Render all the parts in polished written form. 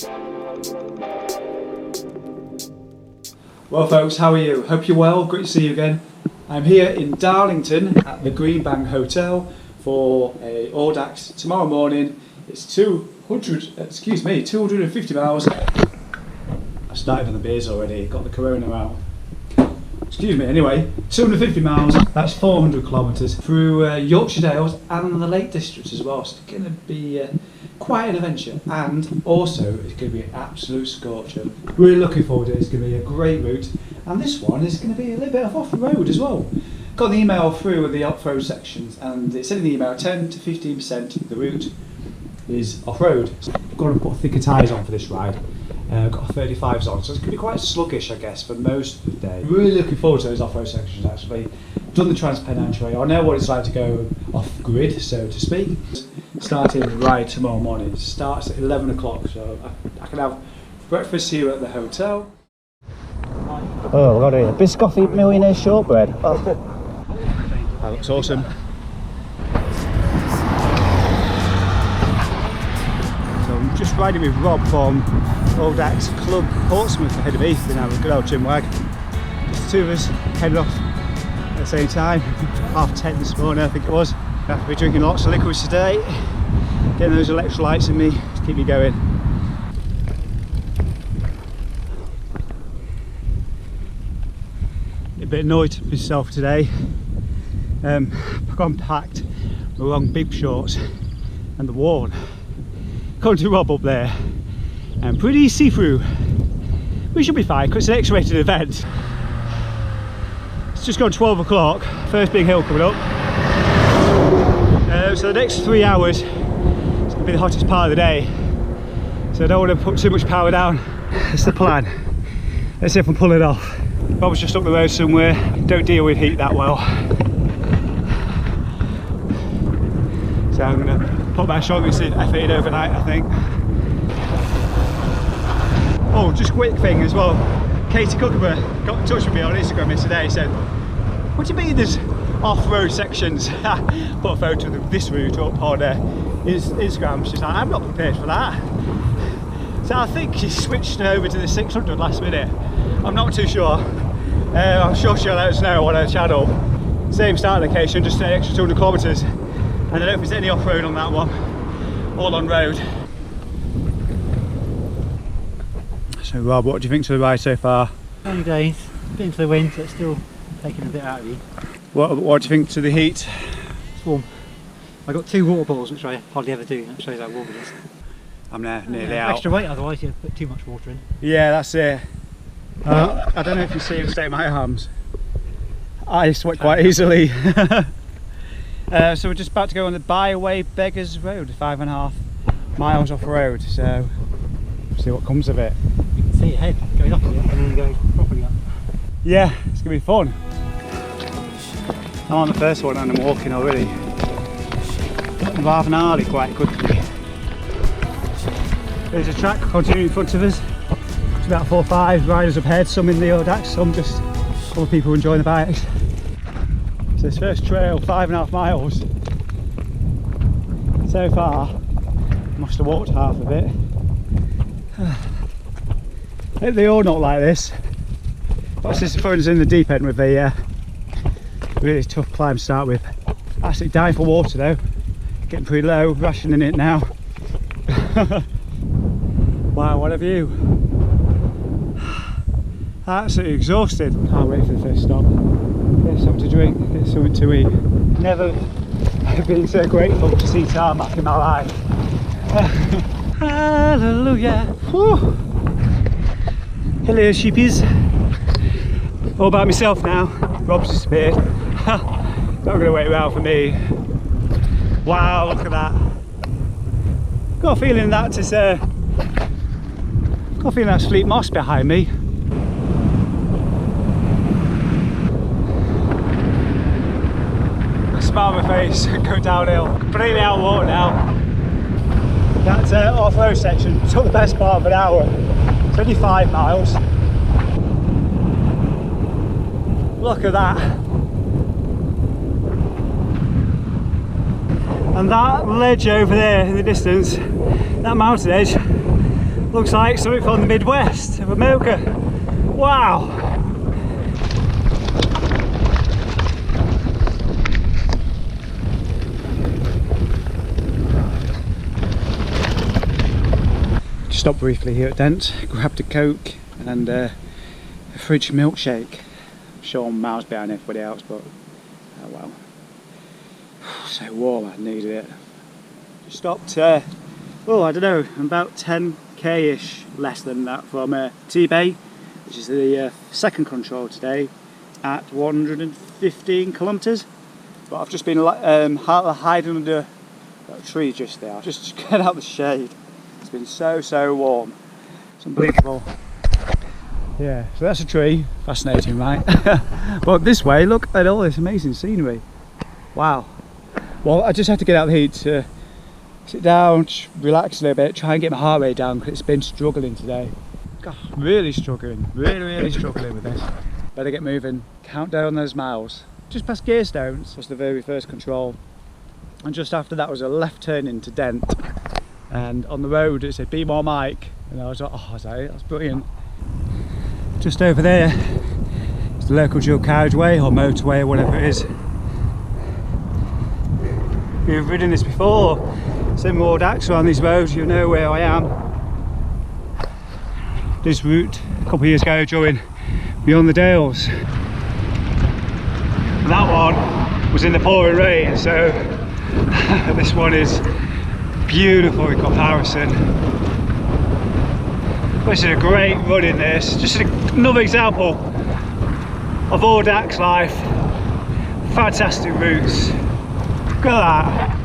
Well folks, how are you? Hope you're well, great to see you again. I'm here in Darlington at the Greenbank Hotel for a AUDAX tomorrow morning. It's 250 miles. I started on the beers already, got the corona out. Excuse me, anyway, 250 miles, that's 400 kilometres through Yorkshire Dales and the Lake District as well. So it's going to be quite an adventure, and also it's going to be an absolute scorcher. Really looking forward to it. It's going to be a great route, and this one is going to be a little bit of off-road as well. Got the email through with the off-road sections, and it said in the email 10 to 15% of the route is off-road. So I've got to put thicker tyres on for this ride. Got 35s on, so it's going to be quite sluggish, I guess, for most of the day. Really looking forward to those off-road sections, actually. Done the Transpennine. I know what it's like to go off-grid, so to speak. Starting the ride tomorrow morning. It starts at 11 o'clock, so I can have breakfast here at the hotel. Oh, we've got a Biscotti Millionaire Shortbread. Oh. That looks awesome. So I'm just riding with Rob from AUDAX Club Portsmouth ahead of me in our good old gym wag. Just the two of us headed off at the same time, 10:30 this morning I think it was. I've been drinking lots of liquids today, getting those electrolytes in me to keep me going. A bit annoyed with myself today. I've gone packed the wrong bib shorts and the worn. According to Rob up there, and pretty see-through. We should be fine because it's an X-rated event. It's just gone 12 o'clock, first big hill coming up. So the next 3 hours is going to be the hottest part of the day. So I don't want to put too much power down. That's the plan. Let's see if I can pull it off. Rob's just up the road somewhere. Don't deal with heat that well. So I'm going to put my shoulders in. I fitted overnight, I think. Oh, just a quick thing as well. Katie Cucumber got in touch with me on Instagram yesterday. Said, "What do you mean there's off-road sections?" Put a photo of this route up on Instagram. She's like, "I'm not prepared for that." So I think she switched over to the 600 last minute. I'm not too sure. I'm sure she'll let us know on her channel. Same start location, just an extra 200 kilometres. And I don't know if there's any off-road on that one. All on road. So Rob, what do you think to the ride so far? Early days, a bit into the wind, but still taking a bit out of you. What do you think to the heat? It's warm. I got 2 water bottles, which I hardly ever do. That shows how warm it is. I'm nearly out. Extra weight, otherwise you put too much water in. Yeah, that's it. I don't know if you see the state of my arms. I sweat quite easily. So we're just about to go on the Byway Beggars Road, 5.5 miles off road. So see what comes of it. You can see ahead going up a bit and then going properly up. Yeah, it's gonna be fun. I'm on the first one and I'm walking already. I'm rather gnarly quite quickly. There's a track continuing in front of us. It's about 4 or 5 riders up ahead, some in the AUDAX, some just other people enjoying the bikes. So this first trail, 5.5 miles. So far, I must have walked half of it. I hope they all not like this. What's this throwing us in the deep end with a really tough climb to start with. Absolutely dying for water though. Getting pretty low, rationing it now. Wow, what a view. Absolutely exhausted. Can't wait for the first stop. Get something to drink, get something to eat. Never been so grateful to see tarmac in my life. Hallelujah. Whew. Hello sheepies. All about myself now. Rob's disappeared. Not going to wait around for me. Wow, look at that. Got a feeling that is got a feeling that's Fleet Moss behind me. I smile on my face, go downhill. Completely out of water now. That off-road section took the best part of an hour. It's only 5 miles. Look at that. And that ledge over there in the distance, that mountain edge, Looks like something from the Midwest of America. Wow! Just stopped briefly here at Dent, grabbed a Coke and a fridge milkshake. I'm sure I'm miles behind everybody else, but oh well. So warm, I needed it. Just stopped, well, I don't know, I'm about 10k-ish less than that from T-Bay, which is the second control today, at 115 kilometres. But I've just been hiding under that tree just there, just to get out the shade. It's been so warm. It's unbelievable. Yeah, so that's a tree. Fascinating, right? But this way, look at all this amazing scenery. Wow. Well, I just have to get out of the heat to sit down, relax a little bit, try and get my heart rate down because it's been struggling today. God, really struggling. Really struggling with this. Better get moving. Count down those miles. Just past Gearstones was the very first control. And just after that was a left turn into Dent. And on the road it said, "Be more Mike." And I was like, oh, that's brilliant. Just over there, it's the local dual carriageway or motorway or whatever it is. If you've ridden this before, similar AUDAX around these roads, you know where I am. This route, a couple of years ago during Beyond the Dales. That one was in the pouring rain, so this one is beautiful in comparison. This is a great run in this. Just another example of AUDAX life. Fantastic routes. Look at that.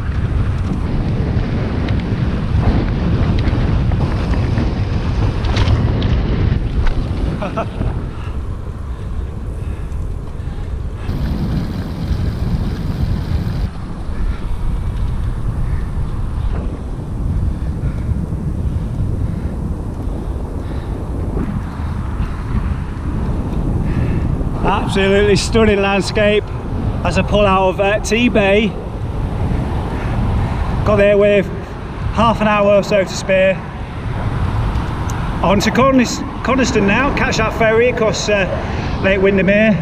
Absolutely stunning landscape as I pull out of T-Bay. Got there with half an hour or so to spare. On to Coniston now, catch that ferry across Lake Windermere.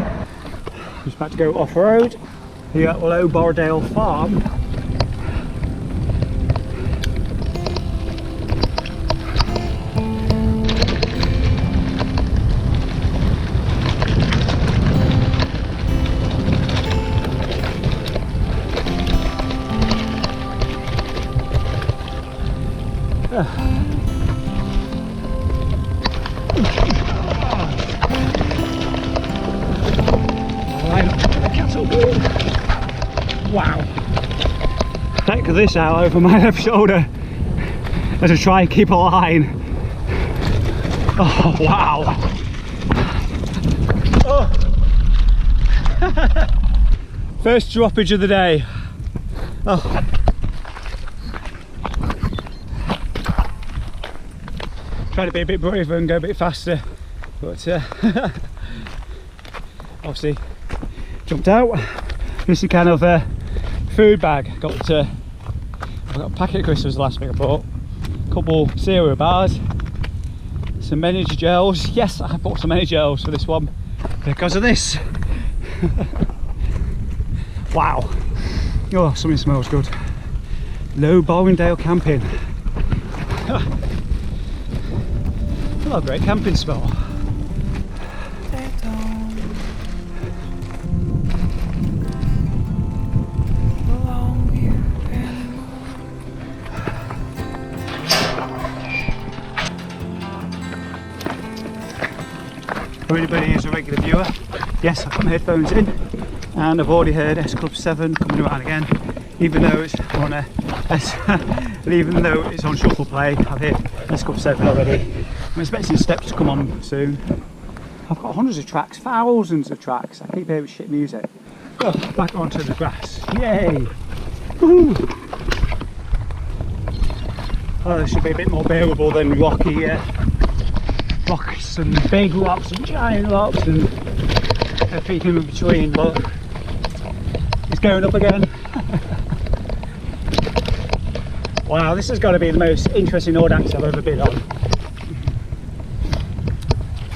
Just about to go off-road here at Low Bordale Farm. Wow. Take this out over my left shoulder as I try and keep a line. Oh wow. Oh. First droppage of the day. Oh. Trying to be a bit braver and go a bit faster, but obviously jumped out. This is kind of a food bag. I've got a packet of crisps, the last thing I bought. A couple cereal bars, some energy gels. Yes, I bought some energy gels for this one because of this. Wow. Oh, something smells good. Low Borrowdale camping. Oh, great camping smell. For anybody who's a regular viewer, yes, I've got my headphones in and I've already heard S Club 7 coming around again, even though it's on even though it's on shuffle play. I've hit S Club 7 already. I'm expecting Steps to come on soon. I've got hundreds of tracks, thousands of tracks. I keep hearing shit music. Oh, back onto the grass. Yay! Woo. Oh, this should be a bit more bearable than rocky rocks and big rocks and giant rocks and everything in between, but it's going up again. Wow, this has got to be the most interesting AUDAX I've ever been on.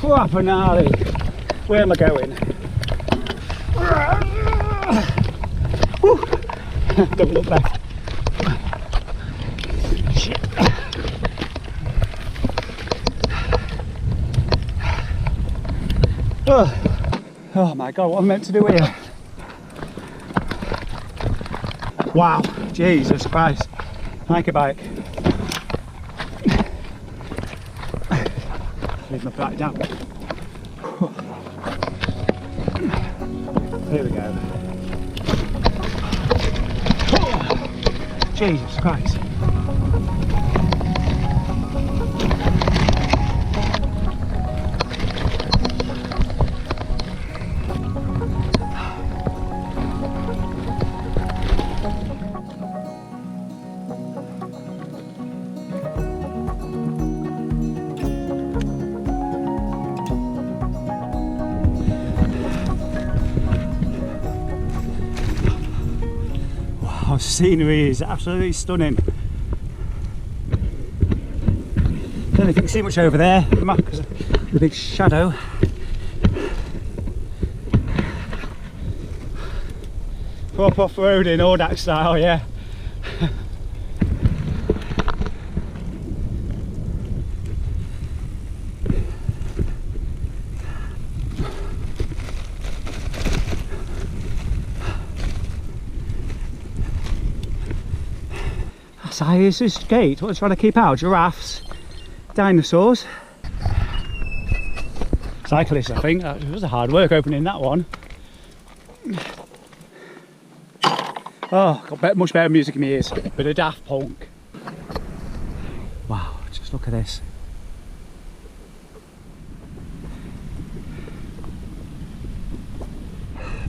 Crap-a-gnarly. Where am I going? Woo. Don't look left. Shit. Oh my god, what am I meant to do here? Wow, Jesus Christ. Like a bike. Leave my back down. Here we go. Oh, Jesus Christ. Wow, scenery is absolutely stunning. Don't know if you can see much over there, because of the big shadow. Proper off-roading, AUDAX style, yeah. So here's this gate. What I'm trying to keep out? Giraffes, dinosaurs, cyclists. I think that was a hard work opening that one. Oh, got much better music in my ears. Bit of Daft Punk. Wow, just look at this.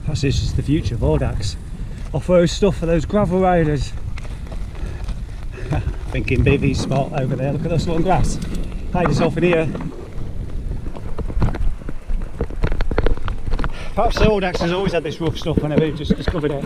Perhaps this is the future of AUDAX. Off-road stuff for those gravel riders. Thinking BV spot over there, look at this long grass. Hide yourself in here. Perhaps the AUDAX has always had this rough stuff whenever we've just discovered it.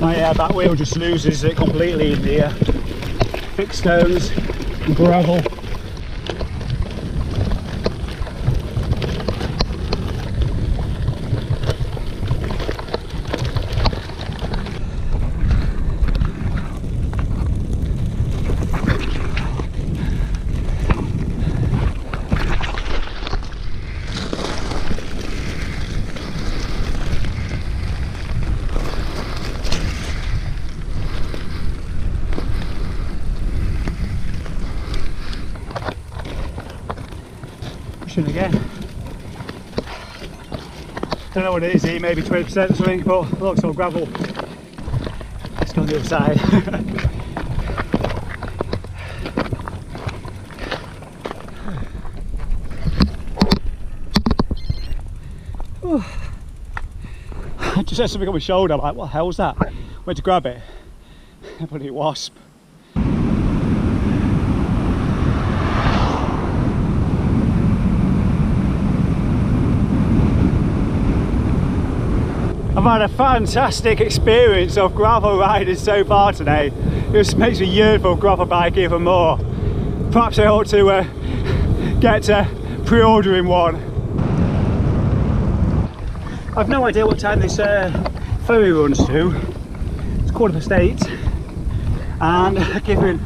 My back wheel just loses it completely in the thick stones and gravel. Again, don't know what it is here, maybe 20% or something, but looks all gravel. Let's go on the other side. I just had something on my shoulder, I'm like, what the hell was that? Went to grab it, a bloody wasp. I've had a fantastic experience of gravel riding so far today. It just makes me yearn for a gravel bike even more. Perhaps I ought to get to pre-ordering one. I've no idea what time this ferry runs to. It's 8:15, and given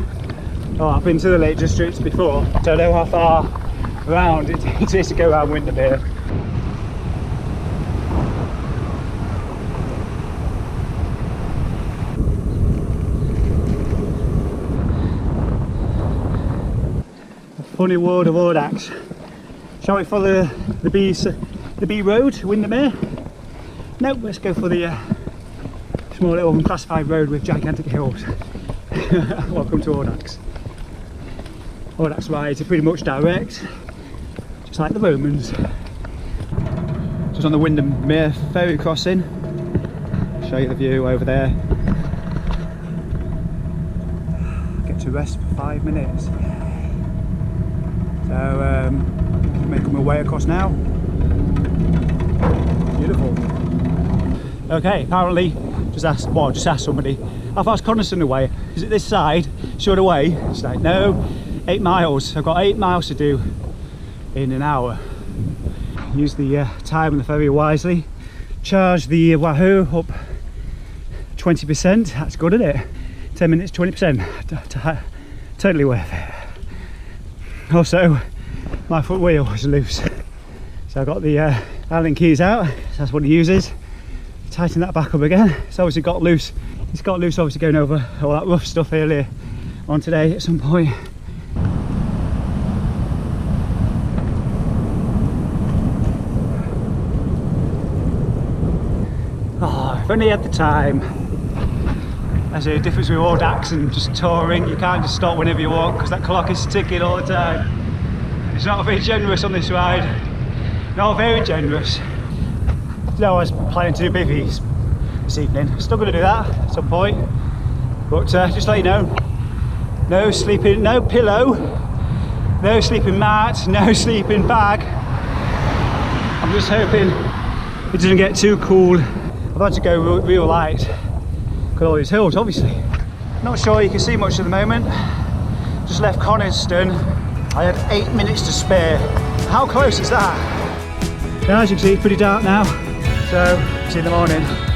I've been to the Lake District before, so I know how far around it is to go around Windermere. Funny world of AUDAX. Shall we follow the B road, Windermere? No, let's go for the small little unclassified road with gigantic hills. Welcome to AUDAX. AUDAX rides are pretty much direct, just like the Romans. Just on the Windermere ferry crossing. Show you the view over there. Get to rest for 5 minutes. So making my way across now. Okay, apparently, just asked somebody, how far's Coniston away? Is it this side? Short away? It's like, no, 8 miles. I've got 8 miles to do in an hour. Use the time on the ferry wisely. Charge the Wahoo up 20%. That's good, isn't it? 10 minutes, 20%. Totally worth it. Also, my front wheel was loose. So I got the Allen keys out. So that's what he uses. Tighten that back up again. It's obviously got loose. It's got loose obviously going over all that rough stuff earlier on today at some point. Oh, if only I had the time. There's a difference with AUDAX and just touring. You can't just stop whenever you want because that clock is ticking all the time. It's not very generous on this ride. Not very generous. No, I was planning to do bivvies this evening. Still going to do that at some point. But just to let you know, no sleeping, no pillow, no sleeping mat, no sleeping bag. I'm just hoping it doesn't get too cool. I've had to go real light. Got all these hills, obviously. Not sure you can see much at the moment. Just left Coniston. I had 8 minutes to spare. How close is that? Now, as you can see, it's pretty dark now. So, see you in the morning.